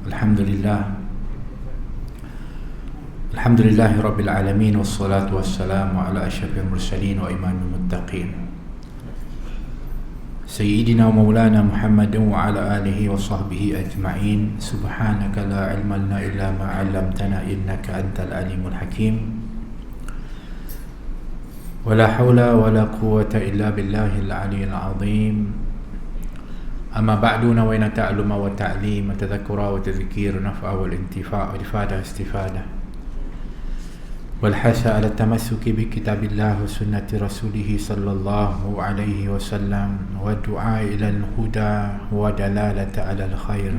Alhamdulillah. Alhamdulillahi Rabbil Alamin. Wassalatu wassalamu ala asyrafil mursalin wa imamil muttaqin Sayyidina wa maulana Muhammadin wa ala alihi wa sahbihi ajma'in. Subhanaka la ilma lana illa ma 'allamtana innaka antal alimul hakim. Wa la hawla wa la quwwata illa billahil aliyyil azim. Amma ba'du, nawayna ta'alluma wa ta'lim wa tadhakkura wa tadhkir naf'a wal intifa' wa ifada istifada والحث على التمسك بكتاب الله وسنة رسوله صلى الله عليه وسلم والدعاء إلى الهدى ودلالة على الخير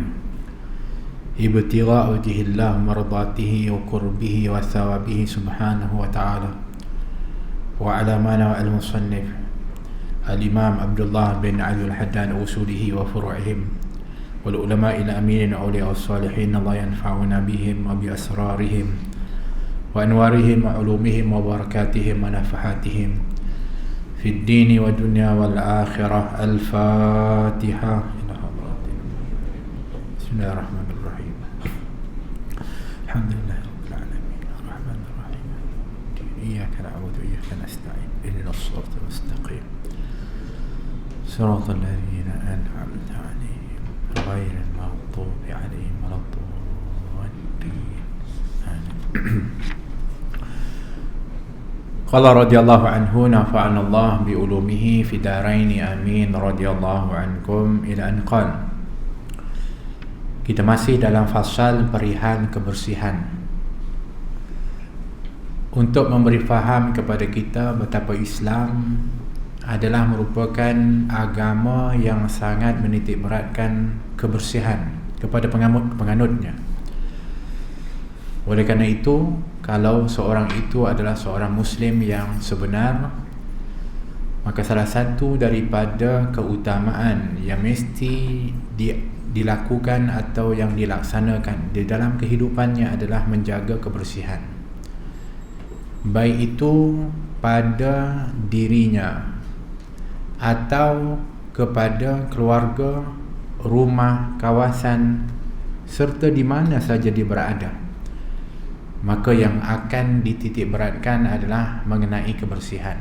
ابتغاء وجه الله مرضاته وقربه وثوابه سبحانه وتعالى. وعلى ما نوى المصنف الإمام عبد الله بن علي الحدان أصوله وفروعهم والعلماء الأمين أولياء الصالحين الله ينفعنا بهم وبأسرارهم وأنوارهم وعلومهم وبركاتهم ونفحاتهم في الدين والدنيا والآخرة. الفاتحة. بسم الله الرحمن الرحيم. الحمد لله رب العالمين الرحمن الرحيم إياك نعبد وإياك نستعين اهدنا الصراط المستقيم صراط الذين أنعمت عليهم غير المغضوب عليهم ولا الضالين. Qala radhiyallahu anhu nafa'ana Allah bi ulumihi fi daraini amin radhiyallahu ankum ila an qala. Kita masih dalam fasal perihal kebersihan, untuk memberi faham kepada kita betapa Islam adalah merupakan agama yang sangat menitik beratkan kebersihan kepada penganutnya. Oleh kerana itu, kalau seorang itu adalah seorang Muslim yang sebenar, maka salah satu daripada keutamaan yang mesti dilakukan atau yang dilaksanakan di dalam kehidupannya adalah menjaga kebersihan, baik itu pada dirinya atau kepada keluarga, rumah, kawasan serta di mana saja dia berada. Maka yang akan dititik beratkan adalah mengenai kebersihan.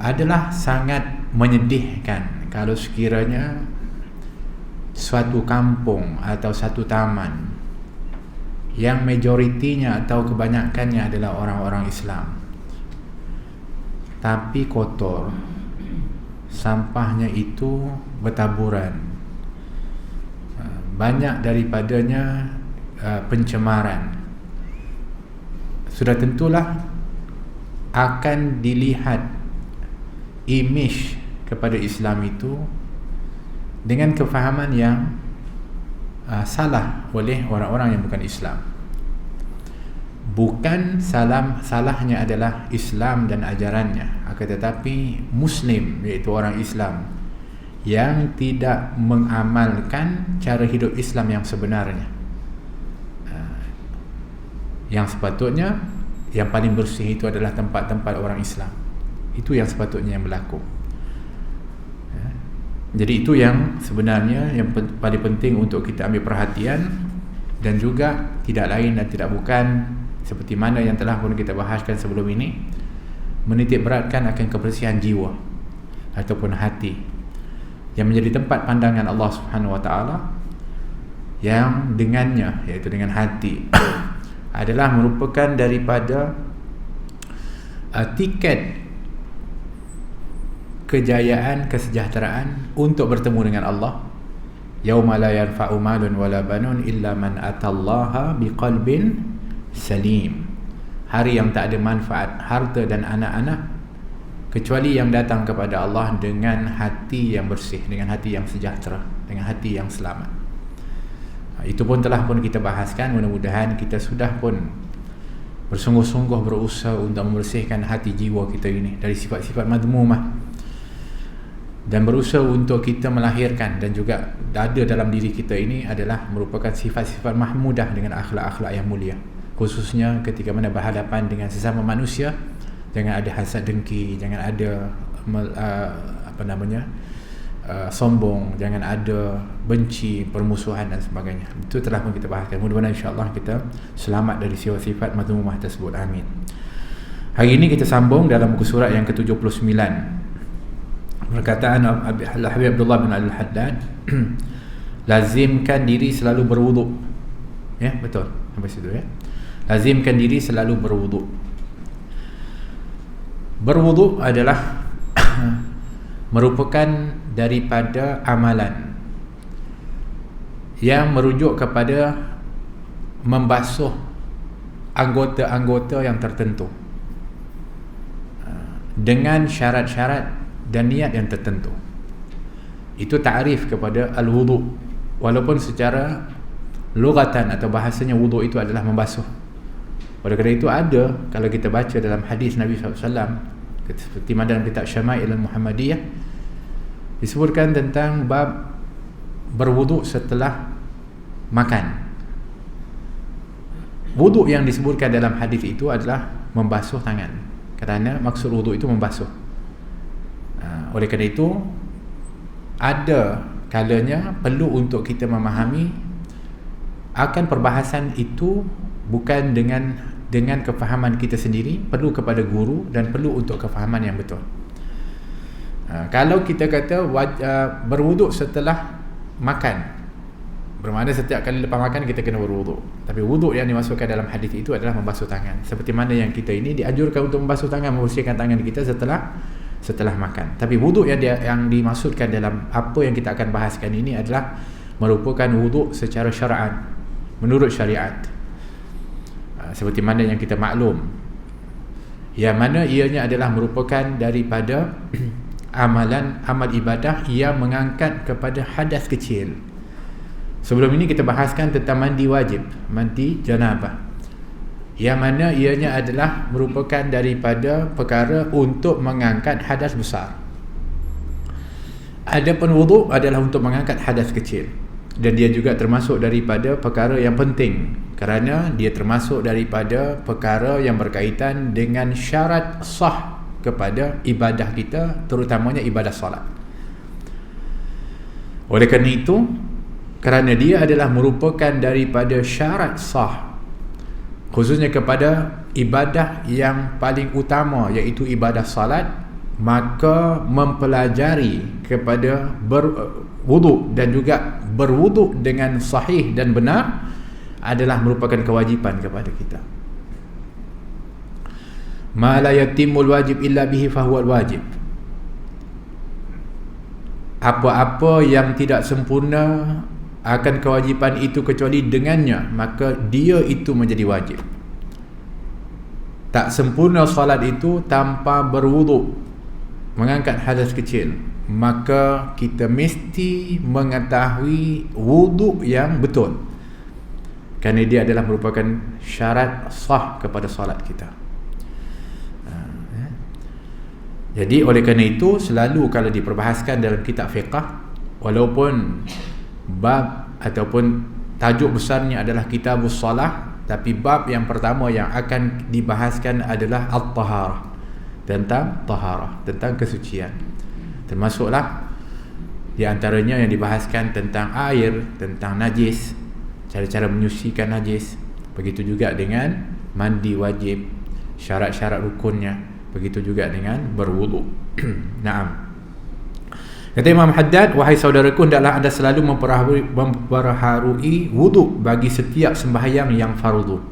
Adalah sangat menyedihkan kalau sekiranya suatu kampung atau satu taman yang majoritinya atau kebanyakannya adalah orang-orang Islam, tapi kotor, sampahnya itu bertaburan, banyak daripadanya pencemaran. Sudah tentulah akan dilihat image kepada Islam itu dengan kefahaman yang salah oleh orang-orang yang bukan Islam. Bukan salahnya adalah Islam dan ajarannya, akan tetapi Muslim, iaitu orang Islam, yang tidak mengamalkan cara hidup Islam yang sebenarnya. Yang sepatutnya yang paling bersih itu adalah tempat-tempat orang Islam. Itu yang sepatutnya yang berlaku. Jadi itu yang sebenarnya yang paling penting untuk kita ambil perhatian, dan juga tidak lain dan tidak bukan seperti mana yang telah pun kita bahaskan sebelum ini, menitik beratkan akan kebersihan jiwa ataupun hati, yang menjadi tempat pandangan Allah Subhanahu wa taala, yang dengannya, iaitu dengan hati adalah merupakan daripada tiket kejayaan, kesejahteraan untuk bertemu dengan Allah. Yauma la yanfa'u malun wala banun illa man atallaha biqalbin salim. Hari yang tak ada manfaat harta dan anak-anak kecuali yang datang kepada Allah dengan hati yang bersih, dengan hati yang sejahtera, dengan hati yang selamat. Itu pun telah pun kita bahaskan. Mudah-mudahan kita sudah pun bersungguh-sungguh berusaha untuk membersihkan hati jiwa kita ini dari sifat-sifat madmumah, dan berusaha untuk kita melahirkan dan juga ada dalam diri kita ini adalah merupakan sifat-sifat mahmudah dengan akhlak-akhlak yang mulia, khususnya ketika mana berhadapan dengan sesama manusia. Jangan ada hasad dengki, jangan ada sombong, jangan ada benci, permusuhan dan sebagainya. Itu telah pun kita bahaskan. Mudah-mudahan insya-Allah kita selamat dari sifat mazmumah tersebut. Amin. Hari ini kita sambung dalam muka surat yang ke-79. Perkataan Habib Abdullah bin Al-Haddad, lazimkan diri selalu berwuduk. Ya, betul. Sampai situ ya. Lazimkan diri selalu berwuduk. Berwuduk adalah merupakan daripada amalan yang merujuk kepada membasuh anggota-anggota yang tertentu dengan syarat-syarat dan niat yang tertentu. Itu ta'rif kepada al-wudu'. Walaupun secara lugatan atau bahasanya wudu' itu adalah membasuh. Oleh kerana itu ada, kalau kita baca dalam hadis Nabi SAW, seperti dalam kitab Syama'il al-Muhammadiyah, disebutkan tentang bab berwuduk setelah makan. Wuduk yang disebutkan dalam hadis itu adalah membasuh tangan, kerana maksud wuduk itu membasuh. Oleh kerana itu ada kalanya perlu untuk kita memahami akan perbahasan itu bukan dengan kefahaman kita sendiri, perlu kepada guru dan perlu untuk kefahaman yang betul. Kalau kita kata berwuduk setelah makan, bermakna setiap kali lepas makan kita kena berwuduk. Tapi wuduk yang dimasukkan dalam hadis itu adalah membasuh tangan. Seperti mana yang kita ini dianjurkan untuk membasuh tangan, membersihkan tangan kita setelah makan. Tapi wuduk yang dimaksudkan dalam apa yang kita akan bahaskan ini adalah merupakan wuduk secara syara'an, menurut syariat. Seperti mana yang kita maklum, yang mana ianya adalah merupakan daripada amal ibadah yang mengangkat kepada hadas kecil. Sebelum ini kita bahaskan tentang mandi wajib, mandi janabah, yang mana ianya adalah merupakan daripada perkara untuk mengangkat hadas besar. Adapun wuduk adalah untuk mengangkat hadas kecil, dan dia juga termasuk daripada perkara yang penting, kerana dia termasuk daripada perkara yang berkaitan dengan syarat sah kepada ibadah kita, terutamanya ibadah solat. Oleh kerana itu, kerana dia adalah merupakan daripada syarat sah, khususnya kepada ibadah yang paling utama, iaitu ibadah salat, maka mempelajari kepada berwuduk dan juga berwuduk dengan sahih dan benar adalah merupakan kewajipan kepada kita. Ma la yatimul wajib illa bihi fahuwal wajib. Apa-apa yang tidak sempurna akan kewajipan itu kecuali dengannya, maka dia itu menjadi wajib. Tak sempurna solat itu tanpa berwuduk, mengangkat hadas kecil, maka kita mesti mengetahui wuduk yang betul, kerana dia adalah merupakan syarat sah kepada solat kita. Jadi oleh kerana itu, selalu kalau diperbahaskan dalam kitab fiqah, walaupun bab ataupun tajuk besarnya adalah kitabus salah, tapi bab yang pertama yang akan dibahaskan adalah at-taharah, tentang taharah, tentang kesucian. Termasuklah di antaranya yang dibahaskan tentang air, tentang najis, cara-cara menyucikan najis. Begitu juga dengan mandi wajib, syarat-syarat rukunnya. Begitu juga dengan berwuduk. Naam. Kata Imam Haddad, wahai saudaraku, hendaklah anda selalu memperharui wuduk bagi setiap sembahyang yang fardu.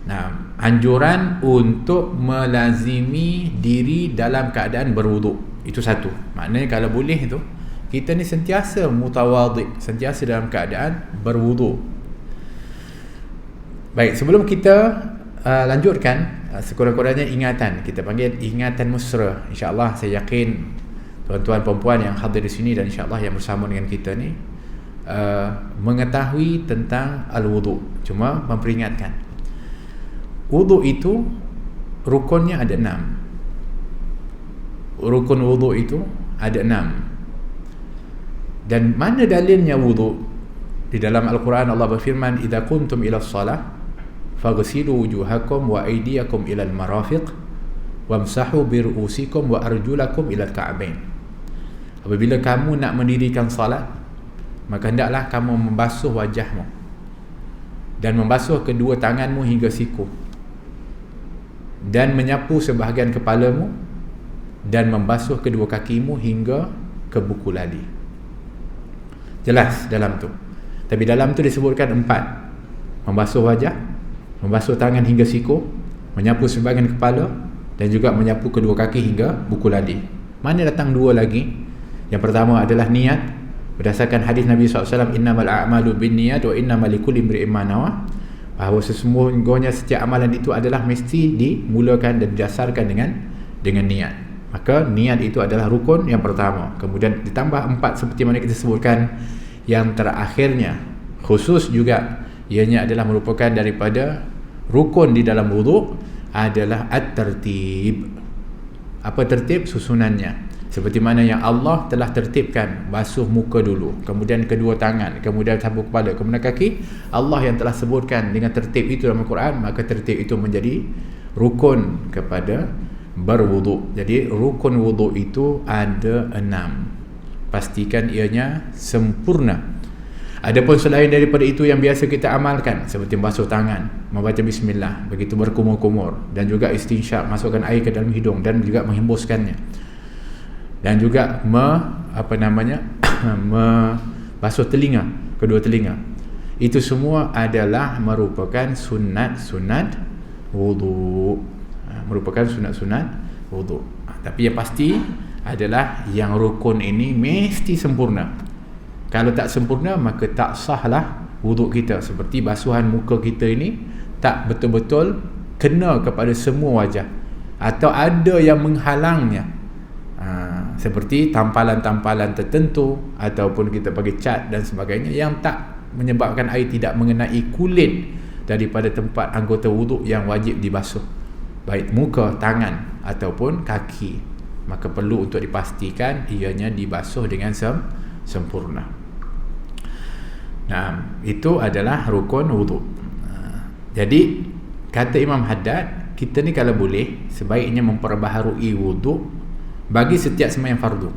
Nah, anjuran untuk melazimi diri dalam keadaan berwuduk, itu satu. Maknanya kalau boleh tu, kita ni sentiasa mutawadhi, sentiasa dalam keadaan berwuduk. Baik, sebelum kita lanjutkan, sekurang-kurangnya ingatan, kita panggil ingatan musra. InsyaAllah saya yakin tuan-tuan perempuan yang hadir di sini dan insyaAllah yang bersama dengan kita ni mengetahui tentang al-wudu. Cuma memperingatkan, wudu itu rukunnya ada 6. Rukun wudu itu ada 6. Dan mana dalilnya wudu? Di dalam Al-Quran Allah berfirman, idza kuntum ila shalah faghsilu wujuhakum wa aydiyakum ila al-marafiq wamsahu bi ru'usikum wa arjulakum ila al-ka'bain. Apabila kamu nak mendirikan salat, maka hendaklah kamu membasuh wajahmu dan membasuh kedua tanganmu hingga siku, dan menyapu sebahagian kepalamu, dan membasuh kedua kakimu hingga ke buku lali. Jelas dalam tu. Tapi dalam tu disebutkan 4. Membasuh wajah, membasuh tangan hingga siku, menyapu sebahagian kepala, dan juga menyapu kedua kaki hingga buku lali. Mana datang 2 lagi? Yang pertama adalah niat, berdasarkan hadis Nabi SAW, innamal a'malu binniyat wa innamal likulli imri'in ma nawa, bahawa sesungguhnya setiap amalan itu adalah mesti dimulakan dan didasarkan dengan niat. Maka niat itu adalah rukun yang pertama. Kemudian ditambah 4 seperti mana kita sebutkan. Yang terakhirnya khusus juga, ianya adalah merupakan daripada rukun di dalam wuduk, adalah at-tertib. Apa tertib? Susunannya. Seperti mana yang Allah telah tertibkan, basuh muka dulu, kemudian kedua tangan, kemudian sapu kepala, kemudian kaki. Allah yang telah sebutkan dengan tertib itu dalam Al-Quran, maka tertib itu menjadi rukun kepada berwuduk. Jadi rukun wuduk itu ada 6. Pastikan ianya sempurna. Adapun selain daripada itu yang biasa kita amalkan, seperti basuh tangan, membaca bismillah, begitu berkumur-kumur, dan juga istinsyaq, masukkan air ke dalam hidung dan juga menghembuskannya, dan juga basuh telinga, kedua telinga. Itu semua adalah merupakan sunat-sunat wuduk. Merupakan sunat-sunat wuduk. Tapi yang pasti adalah yang rukun ini mesti sempurna. Kalau tak sempurna, maka tak sahlah wuduk kita. Seperti basuhan muka kita ini tak betul-betul kena kepada semua wajah, atau ada yang menghalangnya, seperti tampalan-tampalan tertentu, ataupun kita pakai cat dan sebagainya, yang tak menyebabkan air tidak mengenai kulit daripada tempat anggota wuduk yang wajib dibasuh, baik muka, tangan ataupun kaki. Maka perlu untuk dipastikan ianya dibasuh dengan sempurna. Nah, itu adalah rukun wuduk. Jadi kata Imam Haddad, kita ni kalau boleh sebaiknya memperbaharui wuduk bagi setiap sembahyang fardu.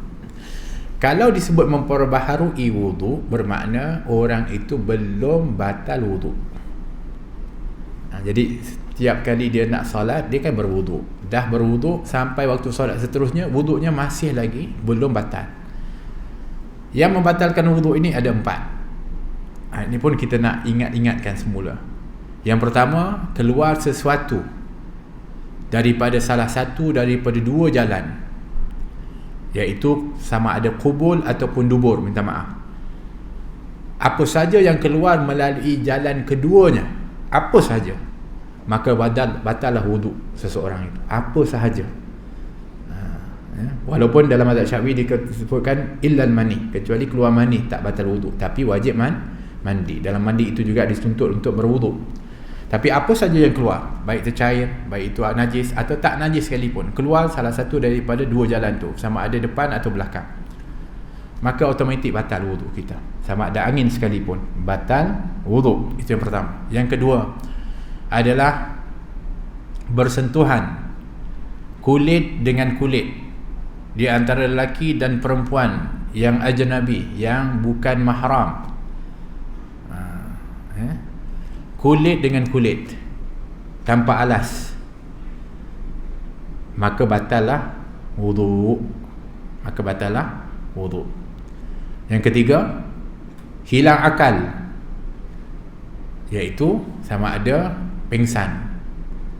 Kalau disebut memperbaharui wuduk, bermakna orang itu belum batal wuduk. Jadi setiap kali dia nak solat, dia kan berwuduk. Dah berwuduk sampai waktu solat seterusnya, wuduknya masih lagi belum batal. Yang membatalkan wuduk ini ada 4. Ini pun kita nak ingatkan semula. Yang pertama, keluar sesuatu daripada salah satu daripada 2 jalan, iaitu sama ada qubul ataupun dubur, minta maaf. Apa saja yang keluar melalui jalan keduanya, apa saja, maka batallah wuduk seseorang itu, apa sahaja. Walaupun dalam mazhab Syafi'i disebutkan illal mani, kecuali keluar mani tak batal wuduk, tapi wajib mandi. Dalam mandi itu juga dituntut untuk berwuduk. Tapi apa saja yang keluar, baik tercair, baik itu najis atau tak najis sekalipun, keluar salah satu daripada 2 jalan tu, sama ada depan atau belakang, maka automatik batal wuduk kita. Sama ada angin sekalipun, batal wuduk. Itu yang pertama. Yang kedua adalah bersentuhan kulit dengan kulit di antara lelaki dan perempuan yang ajnabi, yang bukan mahram. Kulit dengan kulit tanpa alas, maka batallah wuduk. Yang ketiga, hilang akal, iaitu sama ada pingsan,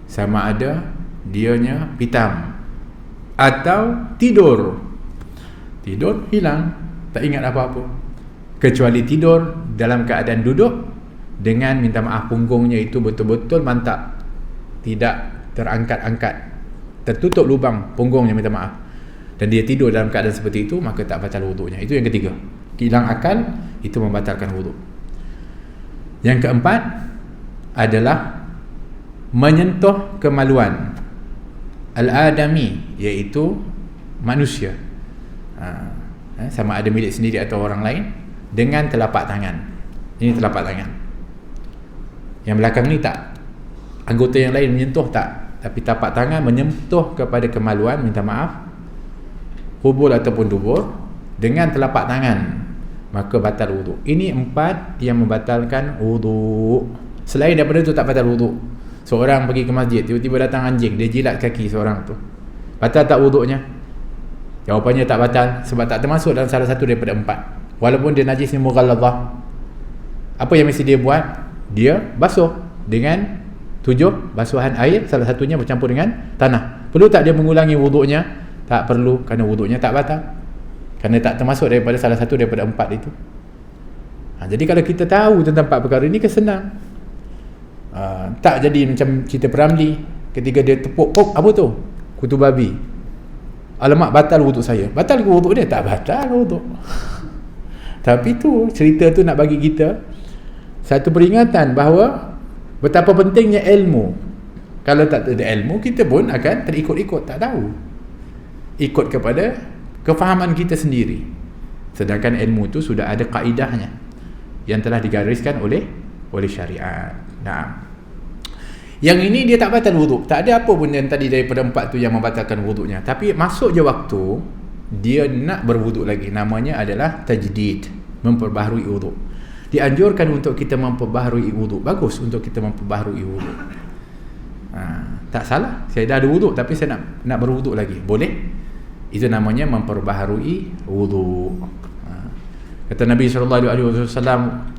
sama ada dianya pitam, atau tidur hilang, tak ingat apa-apa, kecuali tidur dalam keadaan duduk dengan, minta maaf, punggungnya itu betul-betul mantap, tidak terangkat-angkat, tertutup lubang punggungnya, minta maaf, dan dia tidur dalam keadaan seperti itu, maka tak batal wuduknya. Itu yang ketiga, hilang akal, itu membatalkan wuduk. Yang keempat adalah menyentuh kemaluan al-adami, iaitu manusia, sama ada milik sendiri atau orang lain, dengan telapak tangan. Ini telapak tangan. Yang belakang ni tak, anggota yang lain menyentuh tak, tapi tapak tangan menyentuh kepada kemaluan, minta maaf, qubul ataupun dubur, dengan telapak tangan, maka batal wuduk. Ini 4 yang membatalkan wuduk. Selain daripada tu tak batal wuduk. Seorang pergi ke masjid, tiba-tiba datang anjing, dia jilat kaki seorang tu, batal tak wuduknya? Jawapannya tak batal, sebab tak termasuk dalam salah satu daripada 4. Walaupun dia najisnya mughalladhah. Apa yang mesti dia buat? Dia basuh dengan 7 basuhan air, salah satunya bercampur dengan tanah. Perlu tak dia mengulangi wuduknya? Tak perlu, kerana wuduknya tak batal, kerana tak termasuk daripada salah satu daripada 4 itu. Jadi kalau kita tahu tentang 4 perkara ini, kesenang. Tak jadi macam cerita Peramli ketika dia tepuk, apa tu? Kutu babi. Alamak, batal wuduk saya. Batal ke wuduk dia? Tak batal wuduk. Tapi tu, cerita tu nak bagi kita satu peringatan bahawa betapa pentingnya ilmu. Kalau tak ada ilmu, kita pun akan terikut-ikut, tak tahu. Ikut kepada kefahaman kita sendiri. Sedangkan ilmu tu sudah ada kaedahnya yang telah digariskan oleh syariat. Nah, yang ini dia tak batal wuduk. Tak ada apa pun yang tadi daripada 4 tu yang membatalkan wuduknya. Tapi masuk je waktu, dia nak berwuduk lagi. Namanya adalah tajdid, memperbaharui wuduk. Dianjurkan untuk kita memperbaharui wuduk. Bagus untuk kita memperbaharui wuduk. Tak salah. Saya dah ada wuduk tapi saya nak berwuduk lagi. Boleh. Itu namanya memperbaharui wuduk. Kata Nabi SAW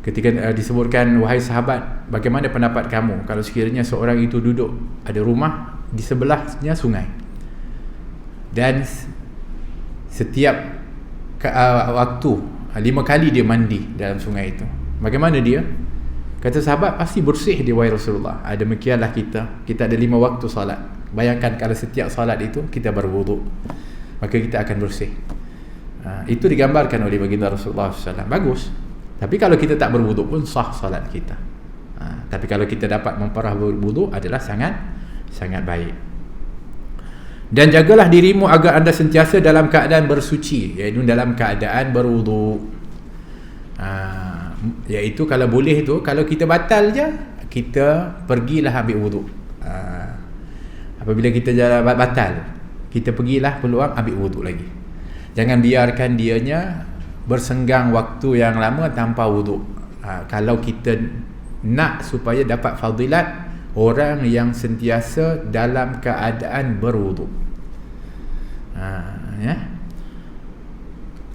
ketika disebutkan, wahai sahabat, bagaimana pendapat kamu kalau sekiranya seorang itu duduk, ada rumah di sebelahnya sungai, dan setiap waktu 5 kali dia mandi dalam sungai itu, bagaimana dia? Kata sahabat, pasti bersih dia, wahai Rasulullah. Demikianlah kita ada 5 waktu salat. Bayangkan kalau setiap salat itu kita berwuduk, maka kita akan bersih. Itu digambarkan oleh baginda Rasulullah SAW. Bagus. Tapi kalau kita tak berwuduk pun sah salat kita. Tapi kalau kita dapat memperbaharui wuduk adalah sangat baik. Dan jagalah dirimu agar anda sentiasa dalam keadaan bersuci, iaitu dalam keadaan berwuduk. Iaitu kalau boleh tu, kalau kita batal je, kita pergilah ambil wuduk. Apabila kita jalan batal, kita pergilah peluang ambil wuduk lagi. Jangan biarkan dianya bersenggang waktu yang lama tanpa wuduk. Kalau kita nak supaya dapat fadilat orang yang sentiasa dalam keadaan berwuduk. Ya.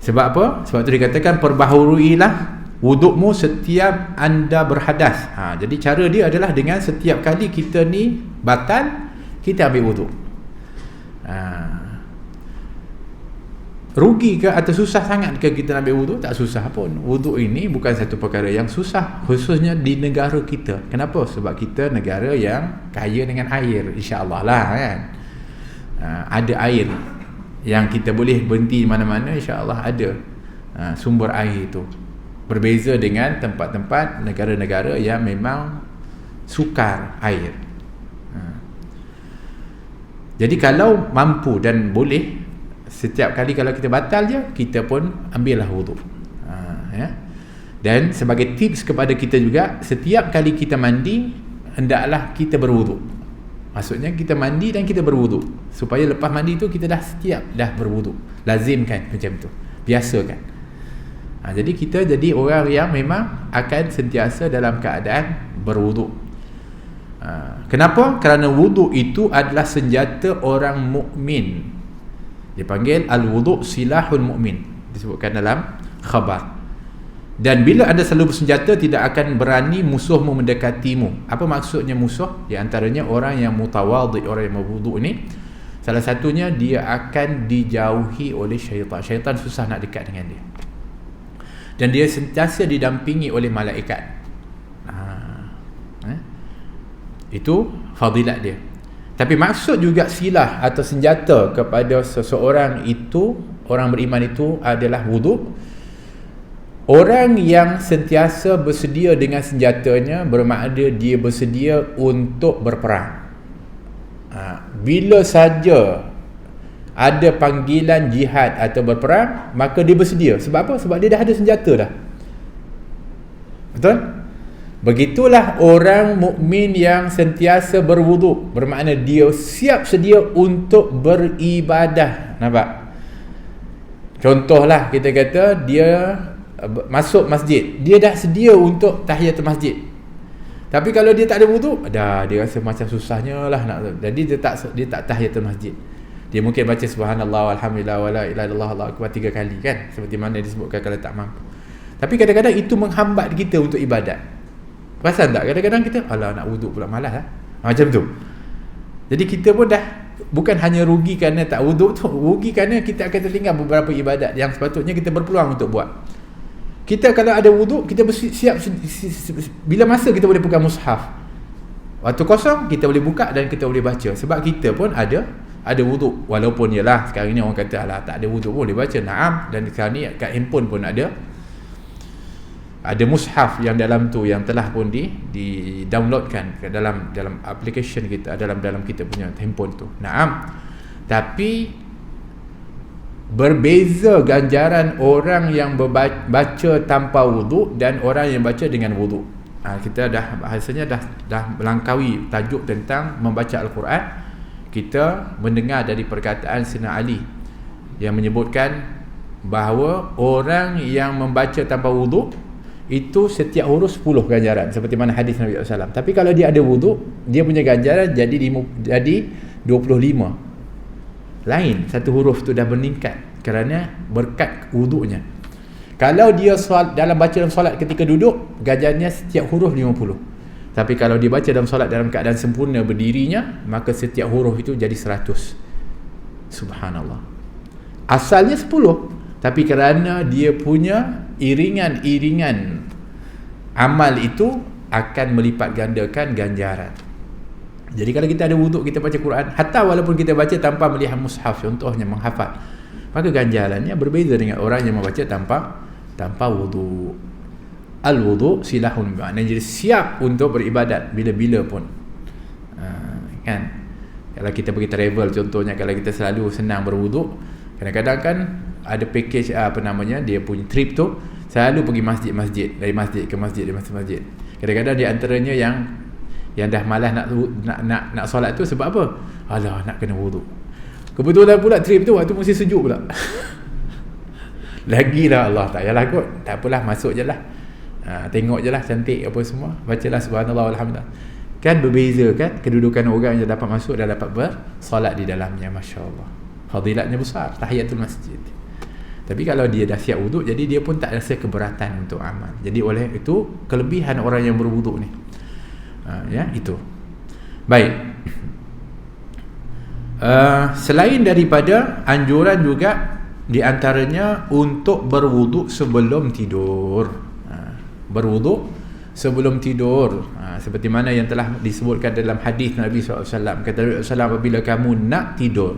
Sebab apa? Sebab tu dikatakan perbaharuilah wudukmu setiap anda berhadas. Jadi cara dia adalah dengan setiap kali kita ni batal, kita ambil wuduk. Rugi ke atau susah sangat ke kita ambil wuduk? Tak susah pun. Wuduk ini bukan satu perkara yang susah, khususnya di negara kita. Kenapa? Sebab kita negara yang kaya dengan air, insya-Allah lah kan. Ada air yang kita boleh berhenti mana-mana, insya-Allah ada sumber air itu. Berbeza dengan tempat-tempat negara-negara yang memang sukar air. Jadi kalau mampu dan boleh, setiap kali kalau kita batal je, kita pun ambillah wuduk. Ya. Dan sebagai tips kepada kita juga, setiap kali kita mandi, hendaklah kita berwuduk. Maksudnya kita mandi dan kita berwuduk, supaya lepas mandi tu kita dah berwuduk. Lazimkan macam tu, biasakan. Jadi kita jadi orang yang memang akan sentiasa dalam keadaan berwuduk. Kenapa? Kerana wuduk itu adalah senjata orang mukmin. Dipanggil al-wuduk silahul mu'min, disebutkan dalam khabar. Dan bila anda selalu bersenjata, tidak akan berani musuhmu mendekatimu. Apa maksudnya musuh? Di antaranya orang yang mutawadhi, orang yang berwuduk ni, salah satunya dia akan dijauhi oleh syaitan. Syaitan susah nak dekat dengan dia. Dan dia sentiasa didampingi oleh malaikat. Itu fadilat dia. Tapi maksud juga silah atau senjata kepada seseorang itu, orang beriman itu adalah wuduk. Orang yang sentiasa bersedia dengan senjatanya, bermakna dia bersedia untuk berperang. Bila saja ada panggilan jihad atau berperang, maka dia bersedia. Sebab apa? Sebab dia dah ada senjata dah. Betul? Begitulah orang mukmin yang sentiasa berwuduk, bermakna dia siap sedia untuk beribadah. Nampak? Contohlah kita kata dia masuk masjid, dia dah sedia untuk tahiyatul masjid. Tapi kalau dia tak ada wuduk, dia rasa macam susahnya lah nak. Jadi dia tak tahiyatul masjid. Dia mungkin baca subhanallah walhamdulillah wala ilaha illallah Allahu akbar 3 kali kan, seperti mana disebutkan kalau tak mampu. Tapi kadang-kadang itu menghambat kita untuk ibadat. Perasan tak? Kadang-kadang kita nak wuduk pula, malas lah. Macam tu. Jadi kita pun dah bukan hanya rugi kerana tak wuduk tu, rugi kerana kita akan tertinggal beberapa ibadat yang sepatutnya kita berpeluang untuk buat. Kita kalau ada wuduk, kita bersiap bila masa kita boleh buka mushaf. Waktu kosong kita boleh buka dan kita boleh baca, sebab kita pun ada wuduk. Walaupun yalah sekarang ni orang kata tak ada wuduk boleh baca. Naam, dan sekarang ni kat handphone pun ada mushaf yang dalam tu yang telah pun di downloadkan ke dalam application kita, dalam kita punya handphone tu. Naam. Tapi berbeza ganjaran orang yang baca tanpa wuduk dan orang yang baca dengan wuduk. Kita bahasanya dah melangkaui tajuk tentang membaca Al-Quran. Kita mendengar dari perkataan Sayyidina Ali yang menyebutkan bahawa orang yang membaca tanpa wuduk itu setiap huruf 10 ganjaran, seperti mana hadis Nabi SAW. Tapi kalau dia ada wuduk, dia punya ganjaran jadi 25. Lain, satu huruf tu dah meningkat kerana berkat wuduknya. Kalau dia dalam baca dalam solat ketika duduk, ganjarannya setiap huruf 50. Tapi kalau dia baca dalam solat dalam keadaan sempurna berdirinya, maka setiap huruf itu jadi 100. Subhanallah. Asalnya 10, tapi kerana dia punya iringan-iringan amal itu akan melipat gandakan ganjaran. Jadi kalau kita ada wuduk, kita baca Quran, hatta walaupun kita baca tanpa melihat mushaf, contohnya menghafal, maka ganjarannya berbeza dengan orang yang membaca tanpa wuduk. Al-wuduk silahun, maknanya jadi siap untuk beribadat bila-bila pun. Kan? Kalau kita pergi travel contohnya, kalau kita selalu senang berwuduk, kadang-kadang kan ada package dia punya trip tu selalu pergi masjid-masjid, dari masjid ke masjid, dari masjid. Kadang-kadang di antaranya yang dah malas nak solat tu sebab apa? Alah, nak kena wuduk. Kebetulan pula trip tu waktu musim sejuk pula. Lagilah Allah, tak payahlah kot, tak apalah, masuk je lah. Tengok je lah cantik apa semua, bacalah subhanallah walhamdulillah. Kan berbeza kan kedudukan orang yang dapat masuk dan dapat bersolat di dalamnya. Masya-Allah, fadilatnya besar tahiyatul masjid. Tapi kalau dia dah siap wuduk, jadi dia pun tak rasa keberatan untuk amal. Jadi oleh itu kelebihan orang yang berwuduk ni. Ya, itu. Baik. Selain daripada anjuran juga di antaranya untuk berwuduk sebelum tidur. Berwuduk sebelum tidur, seperti mana yang telah disebutkan dalam hadis Nabi SAW. Kata Nabi SAW, apabila kamu nak tidur,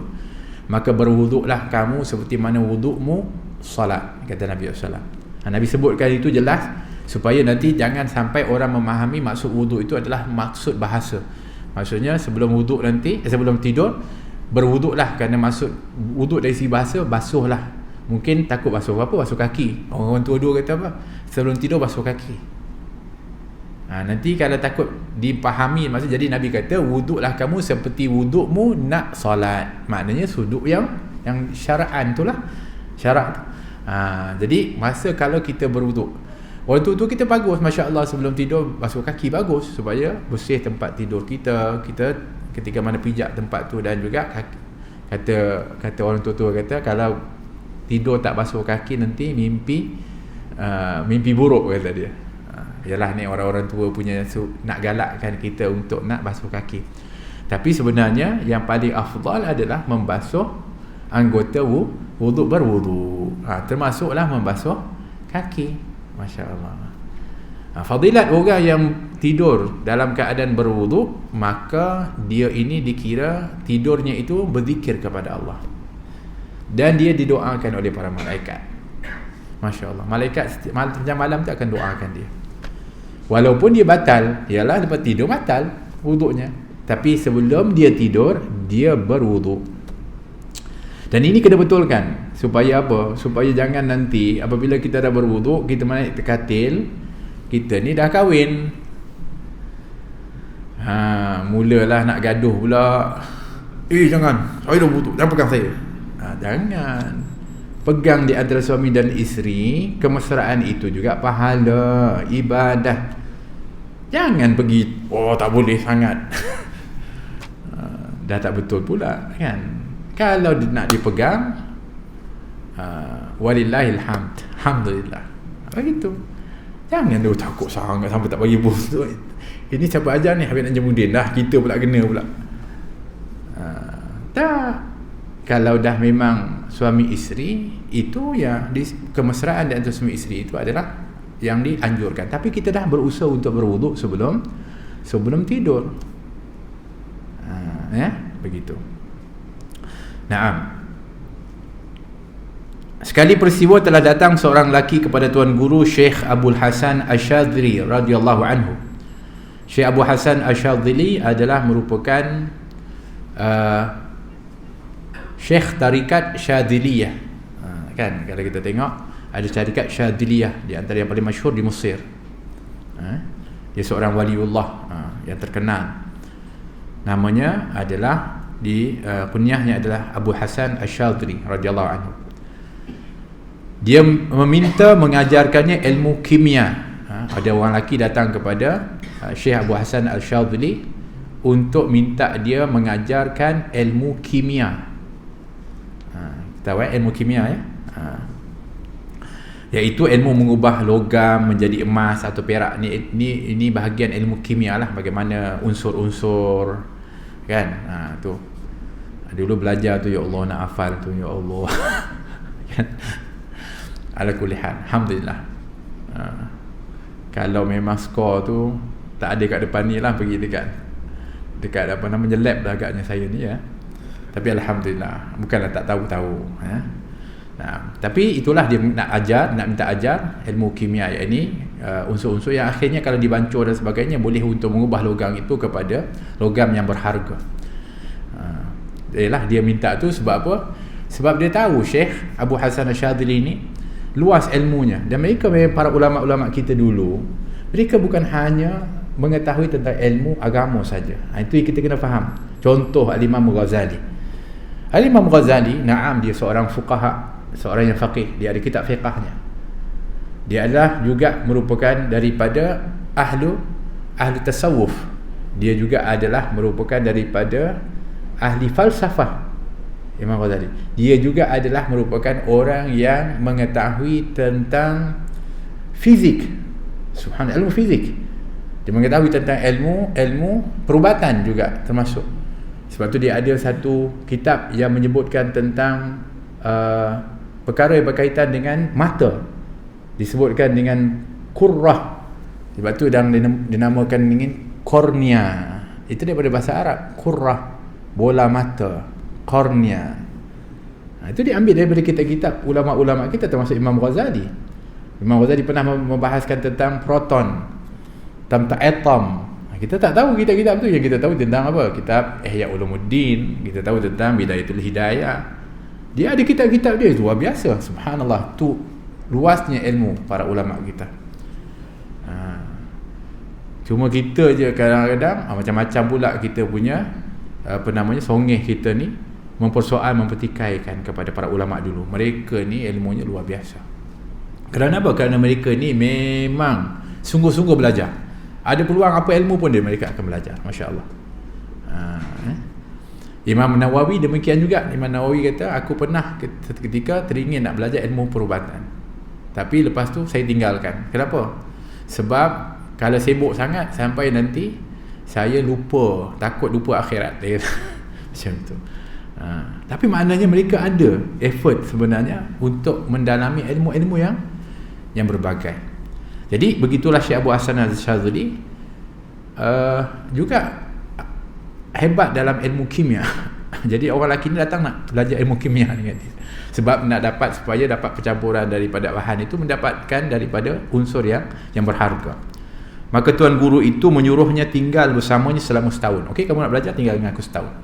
maka berwuduklah kamu seperti mana wudukmu salat, kata Nabi SAW. Nabi sebutkan itu jelas supaya nanti jangan sampai orang memahami maksud wuduk itu adalah maksud bahasa. Maksudnya sebelum wuduk nanti, sebelum tidur berwuduklah, kerana maksud wuduk dari segi bahasa, basuhlah. Mungkin takut basuh apa? Basuh kaki. Orang tua dua kata apa? Sebelum tidur basuh kaki. Nanti kalau takut dipahami maksud, jadi Nabi kata wuduklah kamu seperti wudukmu nak solat. Maknanya wuduk yang syara'an itulah, syarak. Jadi masa kalau kita berwuduk, orang tua kita bagus, masya-Allah, sebelum tidur basuh kaki bagus supaya bersih tempat tidur kita ketika mana pijak tempat tu. Dan juga kata orang tua kata kalau tidur tak basuh kaki nanti mimpi buruk, kata dia. Yalah, ni orang-orang tua punya nak galakkan kita untuk nak basuh kaki. Tapi sebenarnya yang paling afdal adalah membasuh anggota wuduk berwuduk. Termasuklah membasuh kaki. Masya-Allah. Fadilat orang yang tidur dalam keadaan berwuduk, maka dia ini dikira tidurnya itu berzikir kepada Allah. Dan dia didoakan oleh para malaikat. Masya Allah. Malaikat setiap malam tu akan doakan dia. Walaupun dia batal, ialah lepas tidur batal wuduknya, tapi sebelum dia tidur dia berwuduk. Dan ini kena betulkan. Supaya apa? Supaya jangan nanti apabila kita dah berwuduk, kita naik katil, kita ni dah kahwin, mulalah nak gaduh pula. Jangan, saya dah wuduk, jangan pegang saya. Jangan. pegang di antara suami dan isteri, kemesraan itu juga pahala, ibadah. Jangan pergi, tak boleh sangat. Dah tak betul pula kan. Kalau nak dipegang, walillahil hamd, alhamdulillah, begitu. Jangan dia takut sangat sampai tak bagi bos tu. Ini siapa ajar ni? Habib Najmuddin dah, kita pula kena pula. Tak. Kalau dah memang suami isteri, itu yang kemesraan di antara suami isteri itu adalah yang dianjurkan. Tapi kita dah berusaha untuk berwuduk sebelum tidur. Begitu. Naam. Sekali peristiwa telah datang seorang lelaki kepada tuan guru Syekh Abdul Hasan Asyadzili radhiyallahu anhu. Syekh Abu Hasan Asyadzili adalah merupakan Syekh tarikat Syadziliyah. Kan kalau kita tengok ada tarikat Syadziliyah di antara yang paling masyhur di Mesir. Dia seorang waliullah yang terkenal. Namanya adalah kunyahnya adalah Abu Hasan Asyadzili radhiyallahu anhu. Dia meminta mengajarkannya ilmu kimia. Ada orang lelaki datang kepada Syekh Abu Hasan Al-Syadzili untuk minta dia mengajarkan ilmu kimia. Tahu ilmu kimia ya? Iaitu ilmu mengubah logam menjadi emas atau perak. Ini bahagian ilmu kimia lah, bagaimana unsur-unsur kan. Tu dulu belajar tu, ya Allah nak hafal tu, ya Allah. Kan? Ala kulli hal, alhamdulillah. Kalau memang skor tu tak ada kat depan ni lah, pergi dekat apa namanya lab dah agaknya saya ni ya. Tapi alhamdulillah, bukanlah tak tahu-tahu tapi itulah dia nak minta ajar ilmu kimia, iaitu unsur-unsur yang akhirnya kalau dibancur dan sebagainya boleh untuk mengubah logam itu kepada logam yang berharga. Dia minta tu sebab apa? Sebab dia tahu Syekh Abu Hasan Asyadzili ni luas ilmunya, dan mereka memang para ulama-ulama kita dulu, mereka bukan hanya mengetahui tentang ilmu agama saja. Itu yang kita kena faham. Contoh Al-Imam Ghazali. Al-Imam Ghazali, naam, dia seorang fuqaha, seorang yang faqih, dia ada kitab fiqahnya. Dia adalah juga merupakan daripada ahlu tasawuf. Dia juga adalah merupakan daripada ahli falsafah. Imam Ghazali, dia juga adalah merupakan orang yang mengetahui tentang fizik. Subhanallah, ilmu fizik. Dia mengetahui tentang ilmu perubatan juga termasuk. Sebab tu dia ada satu kitab yang menyebutkan tentang perkara yang berkaitan dengan mata. Disebutkan dengan qurrah. Sebab tu dan dinamakan dengan kornea. Itu daripada bahasa Arab, qurrah, bola mata, kornea. Itu diambil daripada kitab-kitab ulama-ulama kita, termasuk Imam Ghazali. Imam Ghazali pernah membahaskan tentang proton, tentang atom. Kita tak tahu kitab-kitab tu. Yang kita tahu tentang apa? Kitab Ihya Ulumuddin, kita tahu tentang Bidayatul Hidayah. Dia ada kitab-kitab dia, luar biasa. Subhanallah, tu luasnya ilmu para ulama kita. Cuma kita je kadang-kadang macam-macam pula kita punya songeh kita ni mempertikaikan kepada para ulama dulu. Mereka ni ilmunya luar biasa. Kerana apa? Kerana mereka ni memang sungguh-sungguh belajar. Ada peluang apa ilmu pun mereka akan belajar. Masya Allah. Imam Nawawi demikian juga. Imam Nawawi kata, aku pernah ketika teringin nak belajar ilmu perubatan, tapi lepas tu saya tinggalkan. Kenapa? Sebab kalau sibuk sangat sampai nanti saya lupa, takut lupa akhirat. Macam tu. Tapi maknanya mereka ada effort sebenarnya untuk mendalami ilmu-ilmu yang berbagai. Jadi begitulah Syekh Abu Hasan Al-Syadzili juga hebat dalam ilmu kimia. Jadi orang lelaki ni datang nak belajar ilmu kimia dengan dia, sebab nak dapat, supaya dapat percampuran daripada bahan itu, mendapatkan daripada unsur yang berharga. Maka tuan guru itu menyuruhnya tinggal bersamanya selama setahun. Okey, kamu nak belajar, tinggal dengan aku setahun.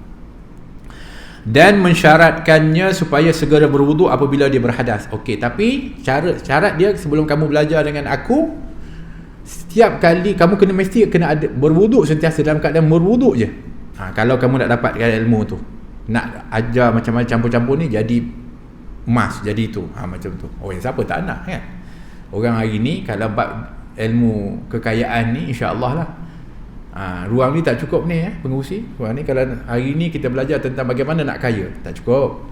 Dan mensyaratkannya supaya segera berwuduk apabila dia berhadas. Okey, tapi syarat dia, sebelum kamu belajar dengan aku, setiap kali kamu mesti kena ada berwuduk sentiasa, dalam keadaan berwuduk je. Kalau kamu nak dapatkan ilmu tu, nak ajar macam-macam campur-campur ni, jadi emas jadi tu. Macam tu. Yang siapa tak nak kan? Orang hari ni kalau bab ilmu kekayaan ni, insya-Allah lah. Ruang ni tak cukup ni pengurusi. Ruang ni kalau hari ni kita belajar tentang bagaimana nak kaya, tak cukup.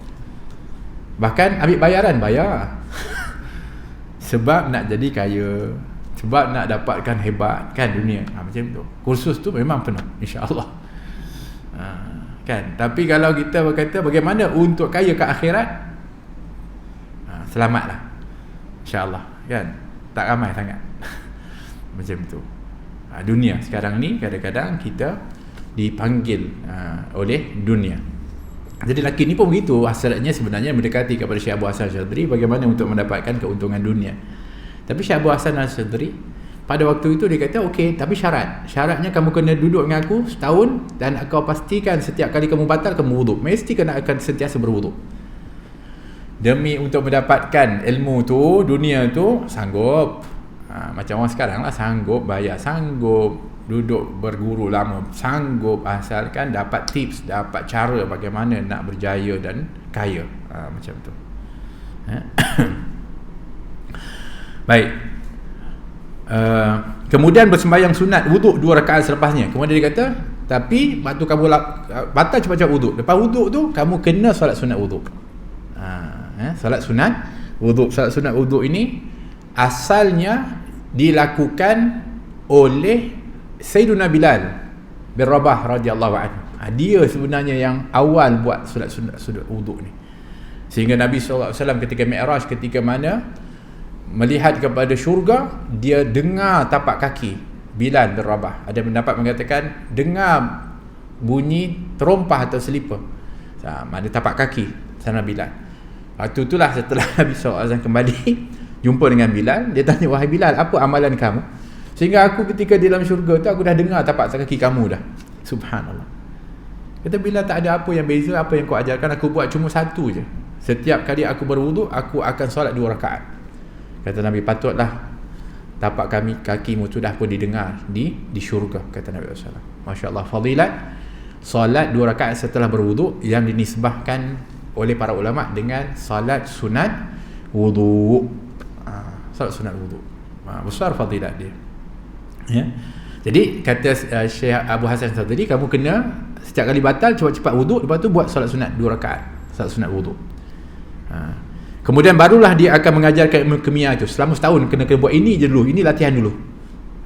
Bahkan ambil bayaran, bayar. Sebab nak jadi kaya, sebab nak dapatkan hebat kan dunia. Macam tu. Kursus tu memang penuh, insya-Allah. Kan? Tapi kalau kita berkata bagaimana untuk kaya ke akhirat, selamatlah, insya-Allah kan. Tak ramai sangat. Macam tu. Dunia sekarang ni kadang-kadang kita dipanggil oleh dunia. Jadi lelaki ni pun begitu, hasratnya sebenarnya mendekati kepada Syekh Abu Hasan Al-Syadri bagaimana untuk mendapatkan keuntungan dunia. Tapi Syekh Abu Hasan Al-Syadri pada waktu itu dia kata, okey, tapi syaratnya kamu kena duduk dengan aku setahun dan kau pastikan setiap kali kamu batal kamu wuduk. Mesti kena akan sentiasa berwuduk. Demi untuk mendapatkan ilmu tu, dunia tu, sanggup. Macam orang sekarang lah, sanggup bayar, sanggup duduk berguru lama, sanggup asalkan dapat tips, dapat cara bagaimana nak berjaya dan kaya. Macam tu. Baik. Kemudian bersembahyang sunat wuduk 2 rakaat selepasnya. Kemudian dia kata, tapi waktu kamu batal cepat-cepat wuduk. Lepas wuduk tu kamu kena solat sunat wuduk. Solat sunat wuduk. Solat sunat wuduk ini asalnya dilakukan oleh Sayyiduna Bilal bin Rabah radhiyallahu anhu. Dia sebenarnya yang awal buat solat sunat wuduk ni. Sehingga Nabi SAW ketika Mi'raj, ketika mana melihat kepada syurga, dia dengar tapak kaki Bilal bin Rabah. Ada pendapat mengatakan dengar bunyi terompah atau selipar. Mana tapak kaki sana Bilal. Waktu itulah setelah Nabi SAW kembali jumpa dengan Bilal, dia tanya, wahai Bilal, apa amalan kamu? Sehingga aku ketika di dalam syurga tu aku dah dengar tapak kaki kamu dah. Subhanallah. Kata Bilal, tak ada apa yang beza, apa yang kau ajarkan aku buat cuma satu je. Setiap kali aku berwuduk, aku akan solat 2 rakaat. Kata Nabi, patutlah tapak kakimu tu dah pun didengar di syurga, kata Nabi SAW. Masya Allah, fadilat solat 2 rakaat setelah berwuduk yang dinisbahkan oleh para ulama dengan solat sunat wuduk. Solat sunat wuduk, besar fadilat dia, ya. Jadi kata Syekh Abu Hasan tadi, kamu kena setiap kali batal cepat-cepat wuduk, lepas tu buat solat sunat 2 rakaat, solat sunat wuduk. Kemudian barulah dia akan mengajarkan ilmu kimia itu. Selama setahun kena buat ini je dulu, ini latihan dulu.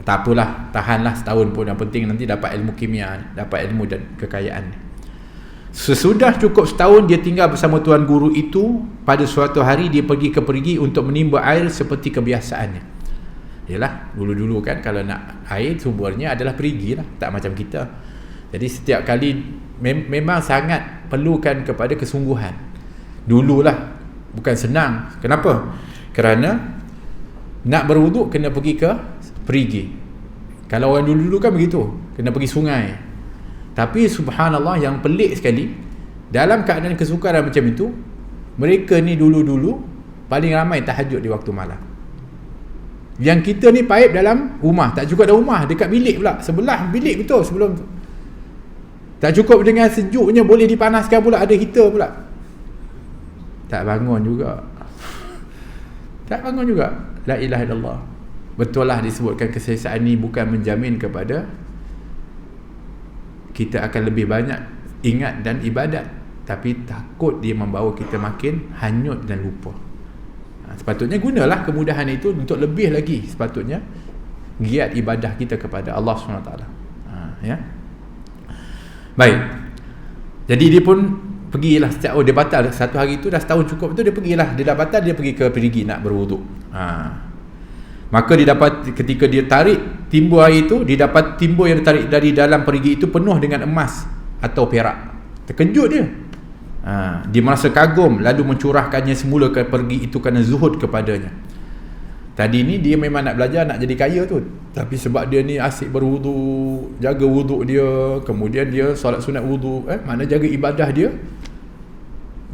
Tak apalah, tahanlah setahun pun, yang penting nanti dapat ilmu kimia, dapat ilmu dan kekayaan. Sesudah cukup setahun, dia tinggal bersama tuan guru itu. Pada suatu hari dia pergi ke perigi untuk menimba air seperti kebiasaannya. Yalah, dulu-dulu kan kalau nak air sumbernya adalah perigi lah, tak macam kita. Jadi setiap kali memang sangat perlukan kepada kesungguhan. Dululah, bukan senang. Kenapa? Kerana nak berwuduk kena pergi ke perigi. Kalau orang dulu-dulu kan begitu, kena pergi sungai. Tapi subhanallah, yang pelik sekali, dalam keadaan kesukaran macam itu, mereka ni dulu-dulu paling ramai tahajud di waktu malam. Yang kita ni paip dalam rumah, tak cukup dalam rumah, dekat bilik pula, sebelah bilik betul sebelum tu. Tak cukup dengan sejuknya, boleh dipanaskan pula, ada heater pula. Tak bangun juga. Tak bangun juga. La ilaha illallah. Betul lah disebutkan kesesaan ni bukan menjamin kepada kita akan lebih banyak ingat dan ibadat, tapi takut dia membawa kita makin hanyut dan lupa. Sepatutnya gunalah kemudahan itu untuk lebih lagi sepatutnya giat ibadah kita kepada Allah SWT. Ya. Baik. Jadi dia pun pergilah setiap dia batal satu hari itu dah setahun cukup tu, dia pergilah, dia dah batal, dia pergi ke perigi nak berwuduk. Maka dia dapat, ketika dia tarik timbu air itu, dia dapat timbu yang ditarik dari dalam perigi itu penuh dengan emas atau perak. Terkejut dia. Dia merasa kagum, lalu mencurahkannya semula ke perigi itu kerana zuhud kepadanya. Tadi ni dia memang nak belajar, nak jadi kaya tu, tapi sebab dia ni asyik berwuduk, jaga wuduk dia, kemudian dia solat sunat wuduk, mana jaga ibadah dia,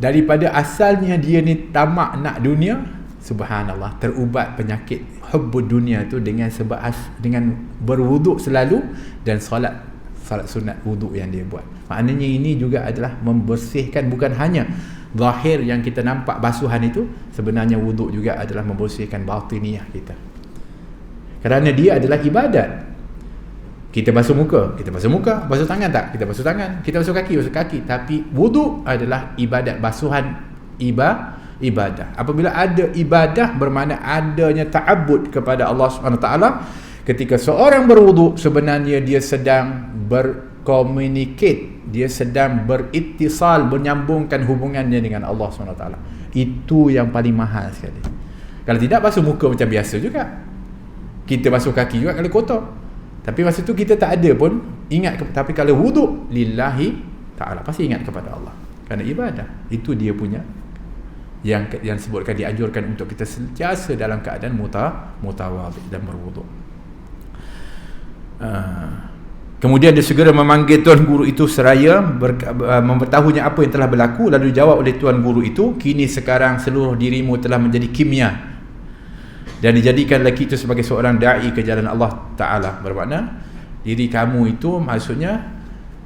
daripada asalnya dia ni tamak nak dunia, subhanallah, terubat penyakit hubbud dunia tu dengan sebab dengan berwuduk selalu dan solat sunat wuduk yang dia buat. Maknanya ini juga adalah membersihkan bukan hanya zahir yang kita nampak basuhan itu, sebenarnya wuduk juga adalah membersihkan batiniyah kita. Kerana dia adalah ibadat. Kita basuh muka, basuh tangan tak? Kita basuh tangan, kita basuh kaki. Tapi wuduk adalah ibadat, basuhan ibadah. Apabila ada ibadah, bermakna adanya ta'abbud kepada Allah SWT. Ketika seorang berwuduk, sebenarnya dia sedang berkomunikate, dia sedang berittisal, menyambungkan hubungannya dengan Allah SWT. Itu yang paling mahal sekali. Kalau tidak, basuh muka macam biasa juga, kita basuh kaki juga kalau kotor, tapi masa tu kita tak ada pun ingat. Tapi kalau wuduk lillahi ta'ala, pasti ingat kepada Allah, kerana ibadah. Itu dia punya yang disebutkan, dianjurkan untuk kita sentiasa dalam keadaan mutawadhi dan berwuduk. Kemudian dia segera memanggil tuan guru itu seraya memberitahunya apa yang telah berlaku. Lalu dijawab oleh tuan guru itu, kini sekarang seluruh dirimu telah menjadi kimia dan dijadikan lelaki itu sebagai seorang da'i ke jalan Allah Ta'ala. Bermakna diri kamu itu, maksudnya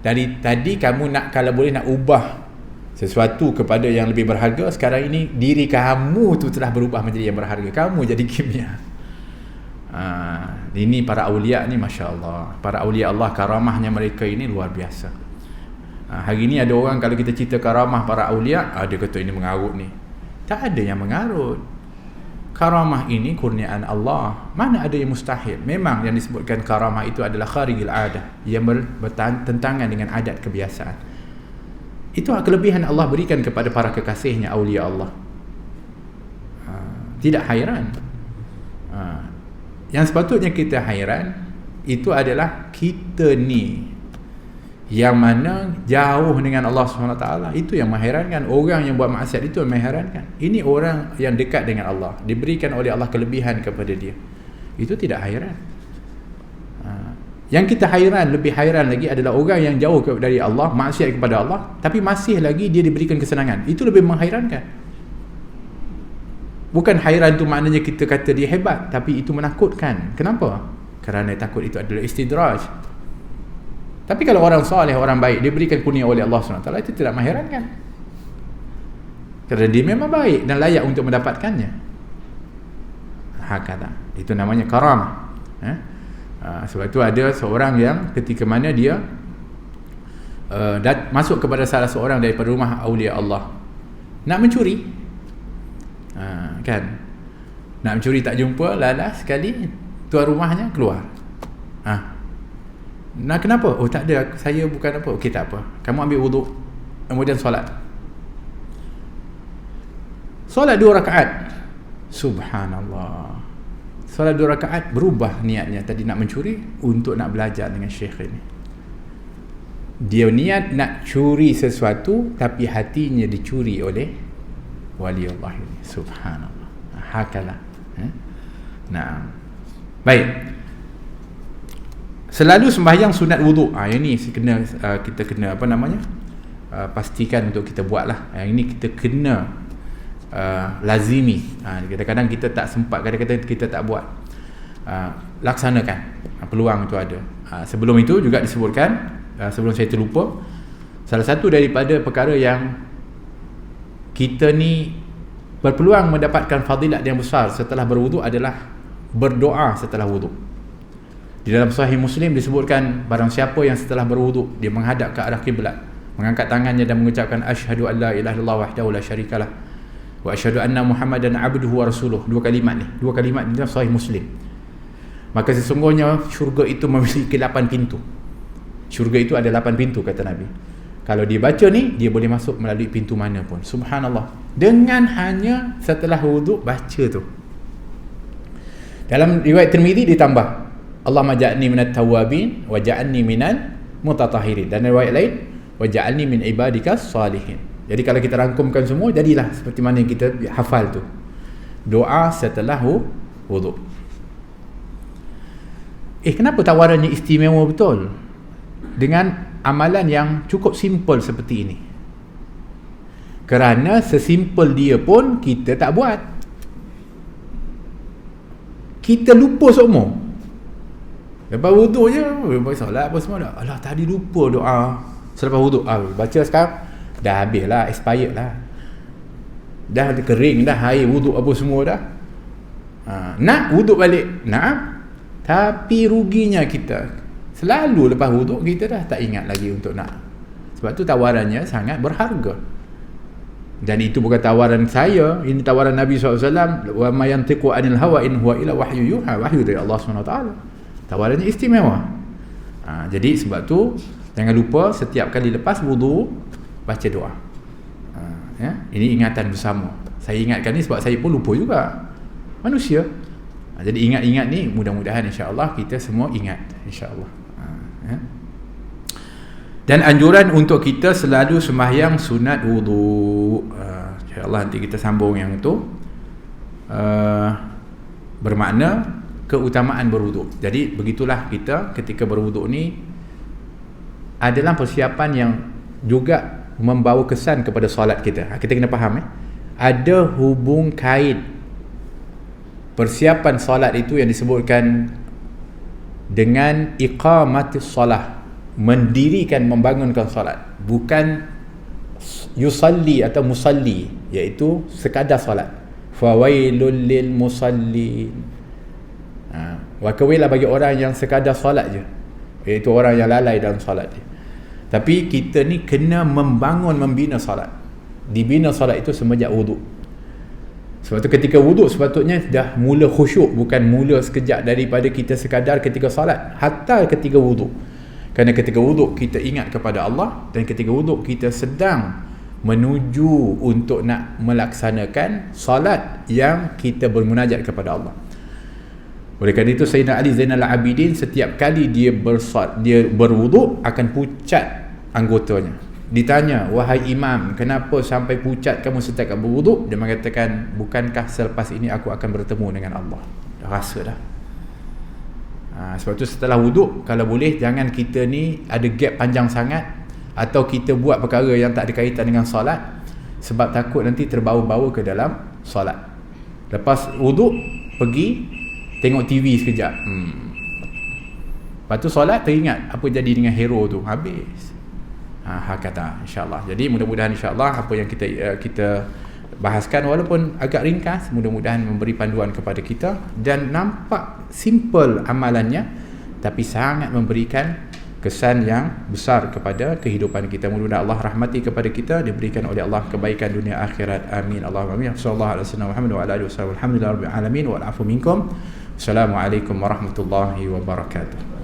dari tadi kamu nak, kalau boleh nak ubah sesuatu kepada yang lebih berharga, sekarang ini diri kamu tu telah berubah menjadi yang berharga, kamu jadi kimia. Ini para awliya ni, Masya Allah, para awliya Allah, karamahnya mereka ini luar biasa. Hari ini ada orang kalau kita cerita karamah para awliya, dia kata ini mengarut ni. Tak ada yang mengarut. Karamah ini kurniaan Allah, mana ada yang mustahil. Memang yang disebutkan karamah itu adalah kharijil adah, yang bertentangan dengan adat kebiasaan. Itu kelebihan Allah berikan kepada para kekasihnya, awliya Allah. Tidak hairan. Yang sepatutnya kita hairan itu adalah kita ni yang mana jauh dengan Allah SWT. Itu yang mengherankan. Orang yang buat maksiat itu yang mengherankan. Ini orang yang dekat dengan Allah, diberikan oleh Allah kelebihan kepada dia. Itu tidak hairan. Yang kita hairan, lebih hairan lagi adalah orang yang jauh dari Allah, maksiat kepada Allah, tapi masih lagi dia diberikan kesenangan. Itu lebih menghairankan. Bukan hairan tu maknanya kita kata dia hebat, tapi itu menakutkan. Kenapa? Kerana takut itu adalah istidraj. Tapi kalau orang soleh, orang baik, dia berikan kurnia oleh Allah SWT, itu tidak mengherankan. Kerana dia memang baik dan layak untuk mendapatkannya. Hakata. Itu namanya karamah. Sebab itu ada seorang yang ketika mana dia masuk kepada salah seorang daripada rumah awliya Allah, nak mencuri. Kan? Nak mencuri tak jumpa, lalas sekali tuan rumahnya keluar. Nah, kenapa? Oh tak ada, saya bukan apa. Okey, tak apa, kamu ambil wuduk, kemudian solat 2 rakaat. Subhanallah, solat 2 rakaat, berubah niatnya. Tadi nak mencuri untuk nak belajar dengan syekh ini. Dia niat nak curi sesuatu, tapi hatinya dicuri oleh wali Allah ini. Subhanallah. Hakalah. Nah, baik. Selalu sembahyang sunat wuduk. Yang ni kita kena pastikan untuk kita buatlah. Yang ini kita kena lazimi. Kadang-kadang kita tak sempat, kadang-kadang kita tak buat. Laksanakan. Peluang itu ada. Sebelum itu juga disebutkan, sebelum saya terlupa, salah satu daripada perkara yang kita ni berpeluang mendapatkan fadilat yang besar setelah berwuduk adalah berdoa setelah wuduk. Di dalam Sahih Muslim disebutkan, barang siapa yang setelah berwuduk dia menghadap ke arah kiblat, mengangkat tangannya dan mengucapkan asyhadu an la ilaha illallah wahdahu la syarikalah wa asyhadu anna Muhammadan abduhu wa rasuluh. Dua kalimat di dalam Sahih Muslim. Maka sesungguhnya syurga itu memiliki 8 pintu. Syurga itu ada 8 pintu, kata Nabi. Kalau dia baca ni, dia boleh masuk melalui pintu mana pun. Subhanallah. Dengan hanya setelah wuduk baca tu. Dalam riwayat Tirmizi ditambah, Allahumma ja'alni minat tawabin wa ja'alni minal mutatahirin. Dan riwayat lain, wa ja'alni min ibadikas salihin. Jadi kalau kita rangkumkan semua, jadilah seperti mana yang kita hafal tu. Doa setelah wuduk. Kenapa tawarannya istimewa betul? Dengan amalan yang cukup simple seperti ini. Kerana sesimpel dia pun kita tak buat. Kita lupa semua. Lepas wuduk je, solat apa semua dah. Alah, tadi lupa doa selepas wuduk. Baca sekarang, dah habis lah, expired lah. dah kering dah, air wuduk apa semua dah, nak wuduk balik, nak, tapi ruginya kita selalu lepas wuduk kita dah tak ingat lagi untuk nak. Sebab tu tawarannya sangat berharga. Dan itu bukan tawaran saya, ini tawaran Nabi SAW. Wa ma yantiqu anil hawa in huwa illa wahyu yuha, wahyu dari Allah SWT. Tawarannya istimewa. Jadi sebab tu jangan lupa setiap kali lepas wudu baca doa. Ya? Ini ingatan bersama. Saya ingatkan ni sebab saya pun lupa juga, manusia. Jadi ingat-ingat ni, mudah-mudahan insya-Allah kita semua ingat, insya-Allah. Ya? Dan anjuran untuk kita selalu sembahyang sunat wudu. InsyaAllah nanti kita sambung yang itu. Bermakna keutamaan berwudu. Jadi begitulah kita ketika berwudu ni adalah persiapan yang juga membawa kesan kepada solat kita. Kita kena faham ada hubung kait persiapan solat itu yang disebutkan dengan iqamatis solah, mendirikan, membangunkan solat, bukan yusalli atau musalli, iaitu sekadar solat. Fawailul lil musallin, wakawilah bagi orang yang sekadar solat je, iaitu orang yang lalai dalam solat dia. Tapi kita ni kena membangun, membina solat. Dibina solat itu semenjak wuduk. Sebab tu ketika wuduk sepatutnya dah mula khusyuk, bukan mula sekejap daripada kita sekadar ketika solat, hatta ketika wuduk. Kerana ketika wuduk kita ingat kepada Allah, dan ketika wuduk kita sedang menuju untuk nak melaksanakan solat yang kita bermunajat kepada Allah. Oleh kerana itu Sayyidina Ali Zainal Abidin setiap kali dia berwuduk akan pucat anggotanya. Ditanya, wahai imam, kenapa sampai pucat kamu setiap berwuduk? Dia mengatakan, bukankah selepas ini aku akan bertemu dengan Allah? Dah rasa dah. Sebab tu setelah wuduk, kalau boleh jangan kita ni ada gap panjang sangat, atau kita buat perkara yang tak ada kaitan dengan solat, sebab takut nanti terbawa-bawa ke dalam solat. Lepas wuduk pergi tengok TV sekejap, lepas tu solat teringat apa jadi dengan hero tu, habis. Kata insya-Allah. Jadi mudah-mudahan insya-Allah apa yang kita bahaskan, walaupun agak ringkas, mudah-mudahan memberi panduan kepada kita, dan nampak simple amalannya tapi sangat memberikan kesan yang besar kepada kehidupan kita. Mudah-mudahan Allah rahmati kepada kita, diberikan oleh Allah kebaikan dunia akhirat. Amin. Allahumma amin. Sallallahu alaihi wasallam Muhammad wa ala alihi wasallam. Alhamdulillahirabbil alamin wal afu minkum. Assalamualaikum warahmatullahi wabarakatuh.